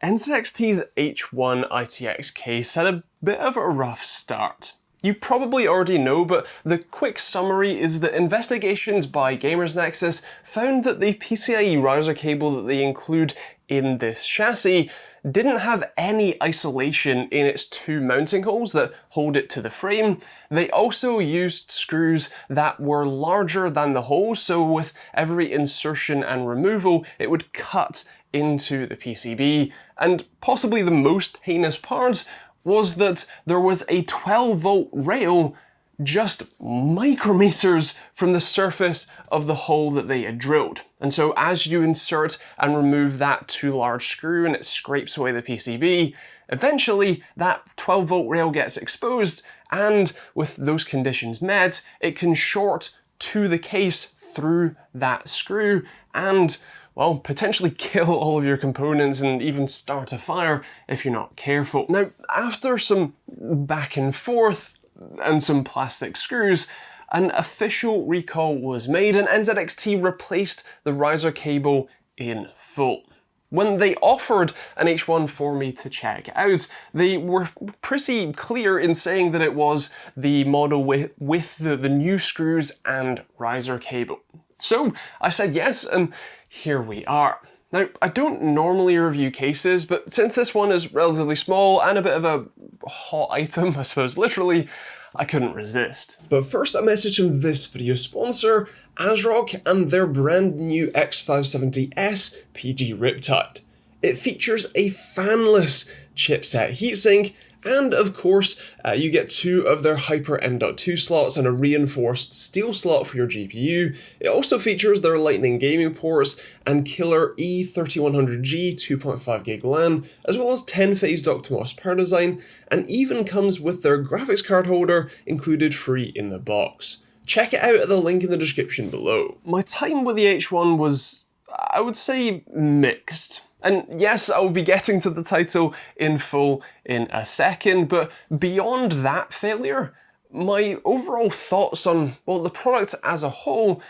NZXT's H1 ITX case had a bit of a rough start. You probably already know, but the quick summary is that investigations by Gamers Nexus found that the PCIe riser cable that they include in this chassis didn't have any isolation in its two mounting holes that hold it to the frame. They also used screws that were larger than the holes, so with every insertion and removal, it would cut into the PCB. And possibly the most heinous part was that there was a 12-volt rail just micrometers from the surface of the hole that they had drilled. And so as you insert and remove that too large screw and it scrapes away the PCB, eventually that 12-volt rail gets exposed, and with those conditions met, it can short to the case through that screw and, well, potentially kill all of your components and even start a fire if you're not careful. Now, after some back and forth and some plastic screws, an official recall was made and NZXT replaced the riser cable in full. When they offered an H1 for me to check out, they were pretty clear in saying that it was the model with the new screws and riser cable. So I said yes, and here we are. Now, I don't normally review cases, but since this one is relatively small and a bit of a hot item, I suppose literally, I couldn't resist. But first, a message from this video sponsor, ASRock, and their brand new X570S PG Riptide. It features a fanless chipset heatsink, and of course, you get two of their Hyper M.2 slots and a reinforced steel slot for your GPU. It also features their Lightning gaming ports and killer E3100G 2.5GB LAN, as well as 10-phase DuctMOS power design, and even comes with their graphics card holder included free in the box. Check it out at the link in the description below. My time with the H1 was, I would say, mixed. And yes, I will be getting to the title in full in a second, but beyond that failure, my overall thoughts on, well, the product as a whole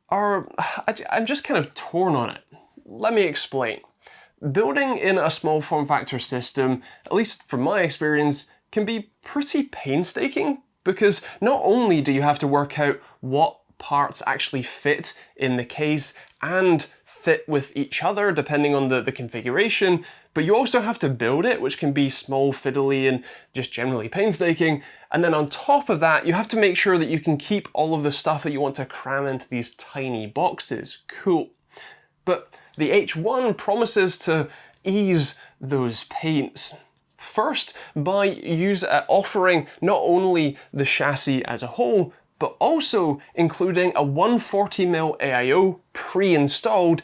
are, I'm just kind of torn on it. Let me explain. Building in a small form factor system, at least from my experience, can be pretty painstaking, because not only do you have to work out what parts actually fit in the case and fit with each other depending on the configuration, but you also have to build it, which can be small, fiddly, and just generally painstaking. And then on top of that, you have to make sure that you can keep all of the stuff that you want to cram into these tiny boxes cool. But the H1 promises to ease those pains. First, by offering not only the chassis as a whole, but also including a 140mm AIO pre-installed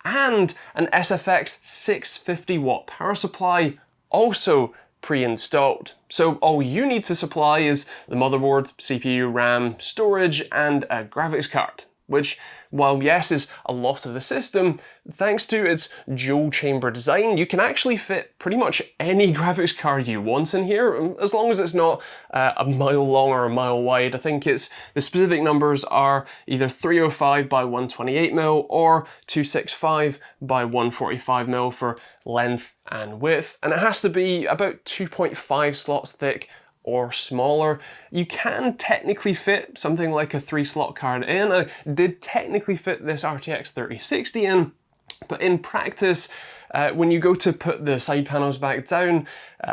and an SFX 650W power supply also pre-installed. So all you need to supply is the motherboard, CPU, RAM, storage, and a graphics card, which, while yes is a lot of the system, thanks to its dual chamber design, you can actually fit pretty much any graphics card you want in here, as long as it's not a mile long or a mile wide. I think the specific numbers are either 305 by 128mm or 265 by 145mm for length and width, and it has to be about 2.5 slots thick or smaller. You can technically fit something like a 3-slot card in. I did technically fit this RTX 3060 in, but in practice, when you go to put the side panels back down,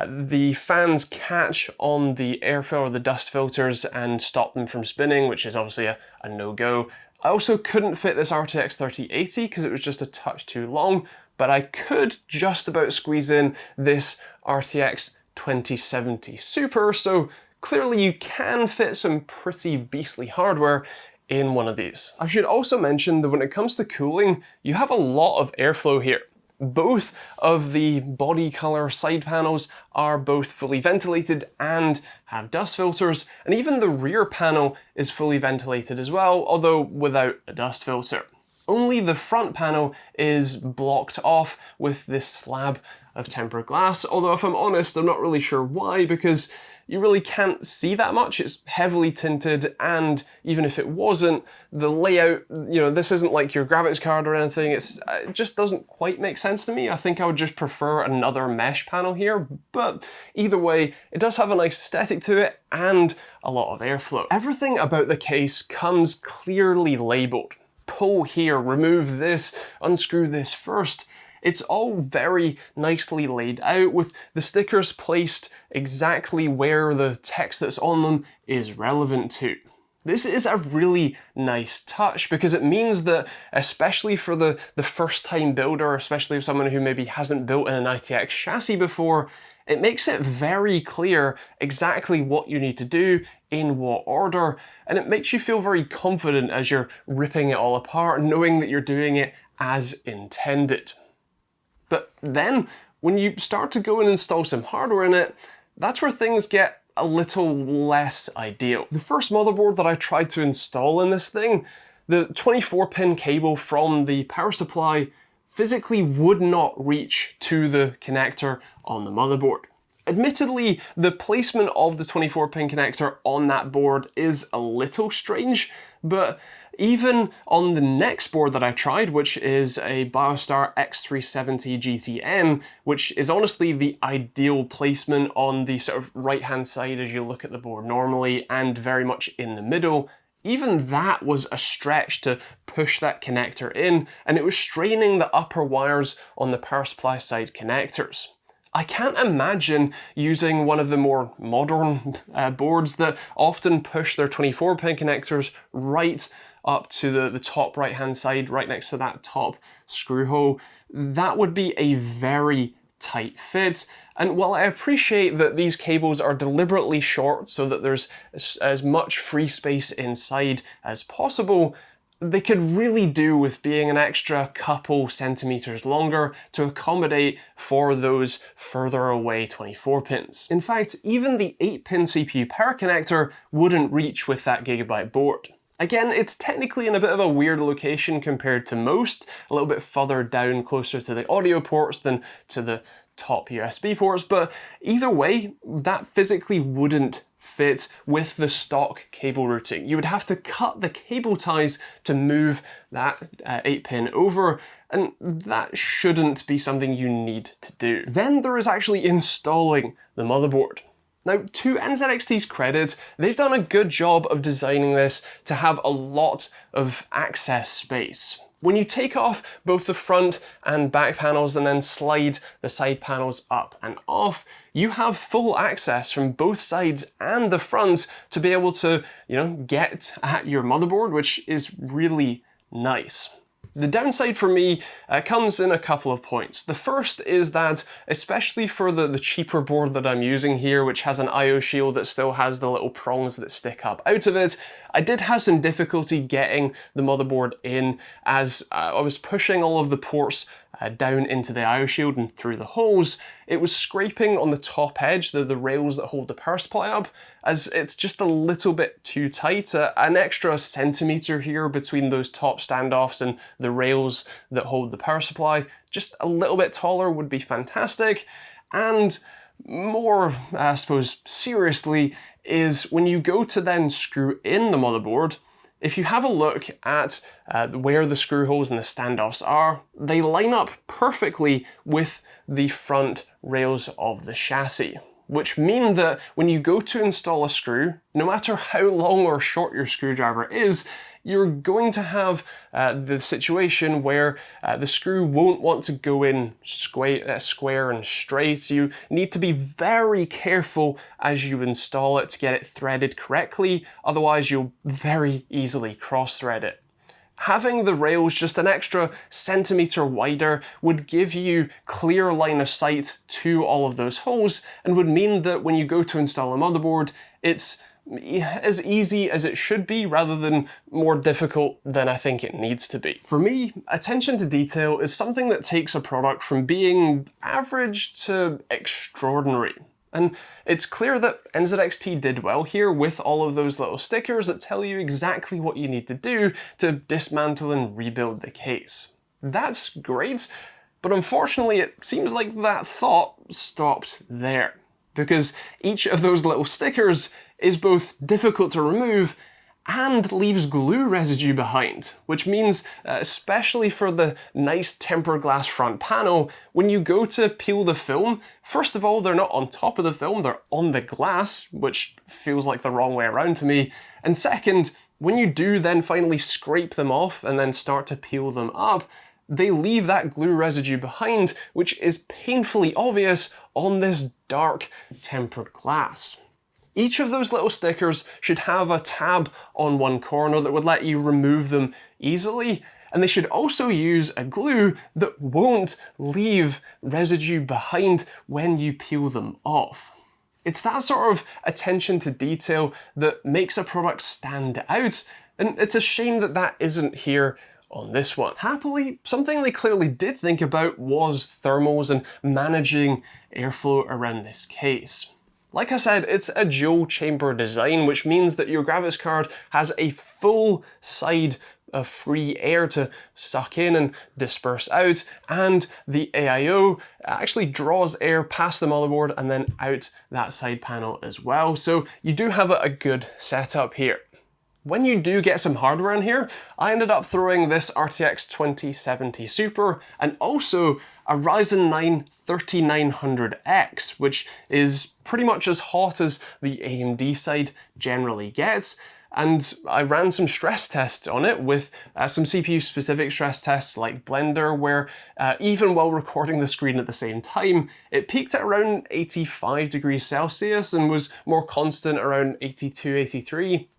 the fans catch on the airflow or the dust filters and stop them from spinning, which is obviously a no-go. I also couldn't fit this RTX 3080 because it was just a touch too long, but I could just about squeeze in this RTX 2070 Super, so clearly you can fit some pretty beastly hardware in one of these. I should also mention that when it comes to cooling, you have a lot of airflow here. Both of the body color side panels are both fully ventilated and have dust filters, and even the rear panel is fully ventilated as well, although without a dust filter. Only the front panel is blocked off with this slab of tempered glass, although if I'm honest, I'm not really sure why, because you really can't see that much. It's heavily tinted, and even if it wasn't, the layout, this isn't like your graphics card or anything. It just doesn't quite make sense to me. I think I would just prefer another mesh panel here, but either way, it does have a nice aesthetic to it and a lot of airflow. Everything about the case comes clearly labeled. Pull here, remove this, unscrew this first. It's all very nicely laid out with the stickers placed exactly where the text that's on them is relevant to. This is a really nice touch because it means that, especially for the first time builder, especially if someone who maybe hasn't built an ITX chassis before, it makes it very clear exactly what you need to do, in what order, and it makes you feel very confident as you're ripping it all apart, knowing that you're doing it as intended. But then, when you start to go and install some hardware in it, that's where things get a little less ideal. The first motherboard that I tried to install in this thing, the 24-pin cable from the power supply physically would not reach to the connector on the motherboard. Admittedly, the placement of the 24-pin connector on that board is a little strange, but even on the next board that I tried, which is a Biostar X370 Gtm, which is honestly the ideal placement on the sort of right-hand side as you look at the board normally, and very much in the middle, even that was a stretch to push that connector in, and it was straining the upper wires on the power supply side connectors. I can't imagine using one of the more modern boards that often push their 24-pin connectors right up to the top right-hand side, right next to that top screw hole. That would be a very tight fit. And while I appreciate that these cables are deliberately short so that there's as much free space inside as possible, they could really do with being an extra couple centimeters longer to accommodate for those further away 24 pins. In fact, even the 8-pin CPU power connector wouldn't reach with that Gigabyte board. Again, it's technically in a bit of a weird location compared to most, a little bit further down closer to the audio ports than to the top USB ports, but either way, that physically wouldn't fit with the stock cable routing. You would have to cut the cable ties to move that 8-pin over, and that shouldn't be something you need to do. Then there is actually installing the motherboard. Now, to NZXT's credit, they've done a good job of designing this to have a lot of access space. When you take off both the front and back panels and then slide the side panels up and off, you have full access from both sides and the front to be able to, get at your motherboard, which is really nice. The downside for me comes in a couple of points. The first is that, especially for the cheaper board that I'm using here, which has an IO shield that still has the little prongs that stick up out of it, I did have some difficulty getting the motherboard in as I was pushing all of the ports down into the IO shield and through the holes. It was scraping on the top edge, the rails that hold the power supply up, as it's just a little bit too tight. An extra centimeter here between those top standoffs and the rails that hold the power supply, just a little bit taller would be fantastic. And more, I suppose, seriously, is when you go to then screw in the motherboard, if you have a look at where the screw holes and the standoffs are, they line up perfectly with the front rails of the chassis, which mean that when you go to install a screw, no matter how long or short your screwdriver is, you're going to have the situation where the screw won't want to go in square and straight. You need to be very careful as you install it to get it threaded correctly, otherwise you'll very easily cross-thread it. Having the rails just an extra centimeter wider would give you clear line of sight to all of those holes and would mean that when you go to install a motherboard, it's as easy as it should be rather than more difficult than I think it needs to be. For me, attention to detail is something that takes a product from being average to extraordinary. And it's clear that NZXT did well here with all of those little stickers that tell you exactly what you need to do to dismantle and rebuild the case. That's great, but unfortunately it seems like that thought stopped there. because each of those little stickers is both difficult to remove and leaves glue residue behind, which means, especially for the nice tempered glass front panel, when you go to peel the film, first of all, they're not on top of the film, they're on the glass, which feels like the wrong way around to me. And second, when you do then finally scrape them off and then start to peel them up, they leave that glue residue behind, which is painfully obvious on this dark tempered glass. Each of those little stickers should have a tab on one corner that would let you remove them easily, and they should also use a glue that won't leave residue behind when you peel them off. It's that sort of attention to detail that makes a product stand out, and it's a shame that that isn't here on this one. Happily, something they clearly did think about was thermals and managing airflow around this case. Like I said, it's a dual chamber design, which means that your graphics card has a full side of free air to suck in and disperse out, and the AIO actually draws air past the motherboard and then out that side panel as well. So you do have a good setup here. When you do get some hardware in here, I ended up throwing this RTX 2070 Super and also a Ryzen 9 3900X, which is pretty much as hot as the AMD side generally gets. And I ran some stress tests on it with some CPU-specific stress tests like Blender, where even while recording the screen at the same time, it peaked at around 85 degrees Celsius and was more constant around 82, 83.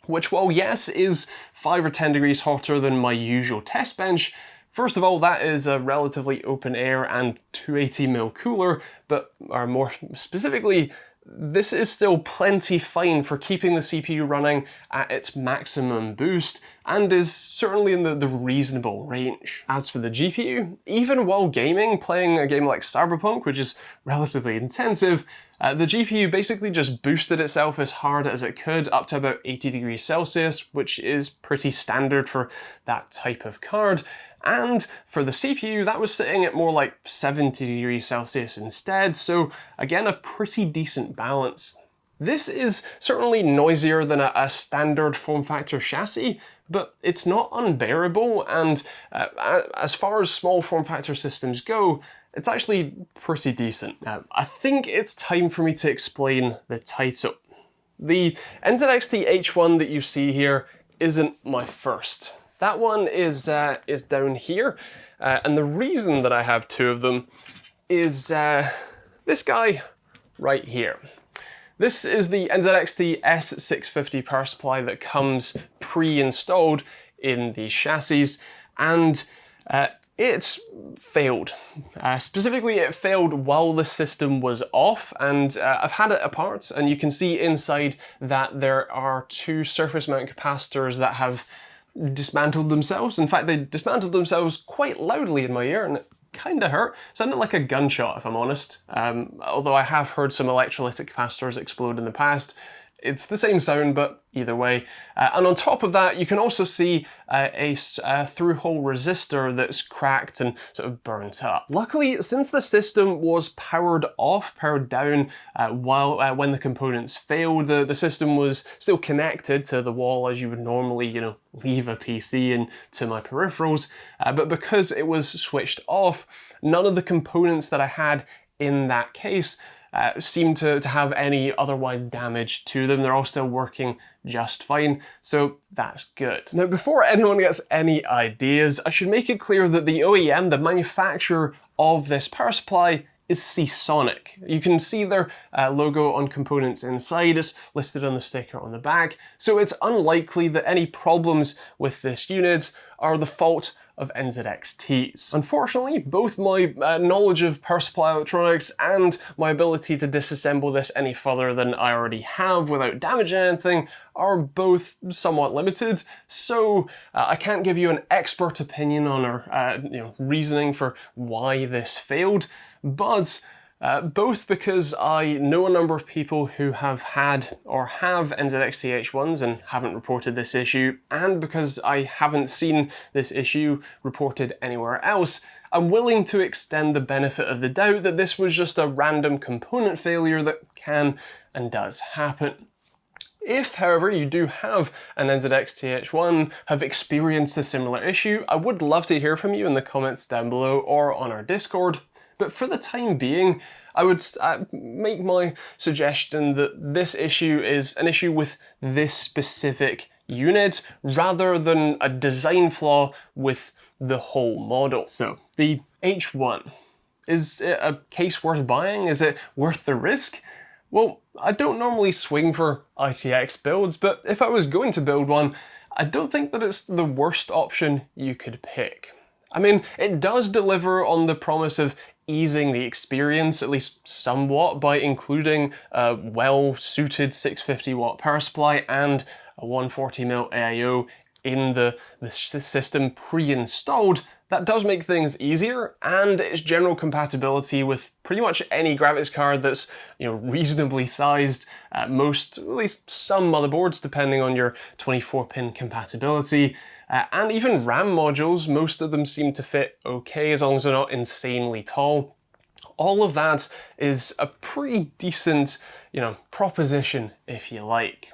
Which, while yes, is 5 or 10 degrees hotter than my usual test bench, first of all, that is a relatively open air and 280mm cooler, but more specifically, this is still plenty fine for keeping the CPU running at its maximum boost, and is certainly in the reasonable range. As for the GPU, even while gaming, playing a game like Cyberpunk, which is relatively intensive, the GPU basically just boosted itself as hard as it could up to about 80 degrees Celsius, which is pretty standard for that type of card. And for the CPU, that was sitting at more like 70 degrees Celsius instead, so again, a pretty decent balance. This is certainly noisier than a standard form factor chassis, but it's not unbearable, and as far as small form factor systems go, it's actually pretty decent. Now, I think it's time for me to explain the title. The NZXT H1 that you see here isn't my first. That one is down here, and the reason that I have two of them is this guy right here. This is the NZXT S650 power supply that comes pre-installed in the chassis, and it's failed. Specifically, it failed while the system was off, and I've had it apart, and you can see inside that there are two surface mount capacitors that have dismantled themselves. In fact, they dismantled themselves quite loudly in my ear, and it kind of hurt. Sounded like a gunshot, if I'm honest. Although I have heard some electrolytic capacitors explode in the past. It's the same sound, but either way. And on top of that, you can also see a through-hole resistor that's cracked and sort of burnt up. Luckily, since the system was powered down when the components failed, the system was still connected to the wall as you would normally, leave a PC and to my peripherals. But because it was switched off, none of the components that I had in that case seem to have any otherwise damage to them. They're all still working just fine, so that's good. Now, before anyone gets any ideas, I should make it clear that the OEM, the manufacturer of this power supply, is Seasonic. You can see their logo on components inside. It's listed on the sticker on the back, so it's unlikely that any problems with this unit are the fault of NZXTs. Unfortunately, both my knowledge of power supply electronics and my ability to disassemble this any further than I already have without damaging anything are both somewhat limited, so I can't give you an expert opinion on or reasoning for why this failed, but both because I know a number of people who have had or have NZXT H1s and haven't reported this issue, and because I haven't seen this issue reported anywhere else, I'm willing to extend the benefit of the doubt that this was just a random component failure that can and does happen. If, however, you do have an NZXT H1, have experienced a similar issue, I would love to hear from you in the comments down below or on our Discord. But for the time being, I would make my suggestion that this issue is an issue with this specific unit rather than a design flaw with the whole model. So the H1, is it a case worth buying? Is it worth the risk? Well, I don't normally swing for ITX builds, but if I was going to build one, I don't think that it's the worst option you could pick. I mean, it does deliver on the promise of easing the experience, at least somewhat, by including a well-suited 650 watt power supply and a 140mm AIO in the system pre-installed. That does make things easier, and its general compatibility with pretty much any graphics card that's reasonably sized, at least some motherboards, depending on your 24-pin compatibility. And even RAM modules, most of them seem to fit okay as long as they're not insanely tall. All of that is a pretty decent, proposition, if you like.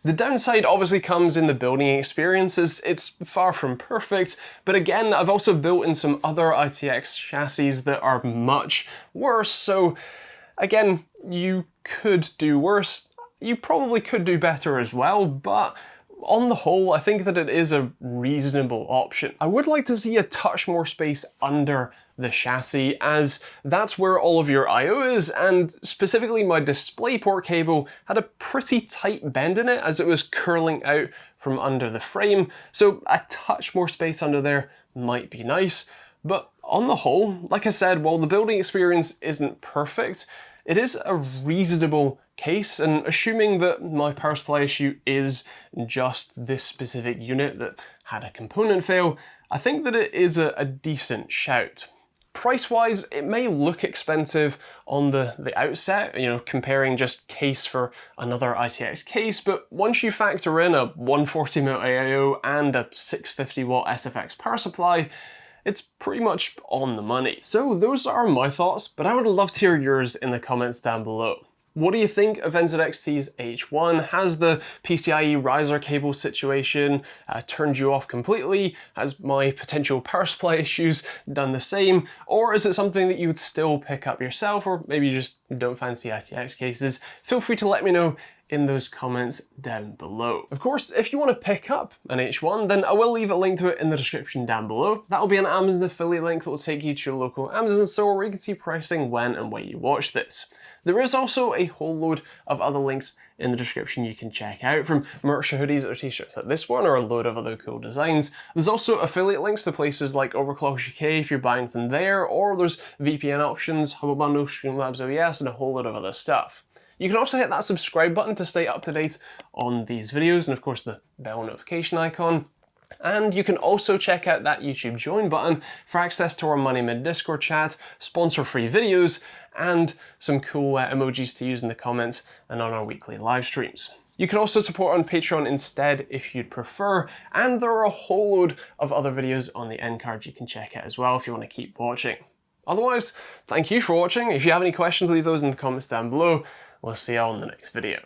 The downside obviously comes in the building experience, as it's far from perfect, but again, I've also built in some other ITX chassis that are much worse, so again, you could do worse. You probably could do better as well, but on the whole, I think that it is a reasonable option. I would like to see a touch more space under the chassis, as that's where all of your I/O is, and specifically my DisplayPort cable had a pretty tight bend in it as it was curling out from under the frame, so a touch more space under there might be nice. But on the whole, like I said, while the building experience isn't perfect, it is a reasonable case, and assuming that my power supply issue is just this specific unit that had a component fail, I think that it is a decent shout. Price-wise, it may look expensive on the outset, comparing just case for another ITX case, but once you factor in a 140mm AIO and a 650 watt SFX power supply, it's pretty much on the money. So those are my thoughts, but I would love to hear yours in the comments down below. What do you think of NZXT's H1? Has the PCIe riser cable situation turned you off completely? Has my potential power supply issues done the same? Or is it something that you would still pick up yourself, or maybe you just don't fancy ITX cases? Feel free to let me know in those comments down below. Of course, if you want to pick up an H1, then I will leave a link to it in the description down below. That'll be an Amazon affiliate link that will take you to your local Amazon store where you can see pricing when and where you watch this. There is also a whole load of other links in the description you can check out, from merch or hoodies or t-shirts like this one, or a load of other cool designs. There's also affiliate links to places like Overclock UK if you're buying from there, or there's VPN options, Humble Bundle, Streamlabs OBS, and a whole load of other stuff. You can also hit that subscribe button to stay up to date on these videos, and of course the bell notification icon. And you can also check out that YouTube join button for access to our Money Mid Discord chat, sponsor-free videos, and some cool emojis to use in the comments and on our weekly live streams. You can also support on Patreon instead if you'd prefer, and there are a whole load of other videos on the end card you can check out as well if you want to keep watching. Otherwise, thank you for watching. If you have any questions, leave those in the comments down below. We'll see you all in the next video.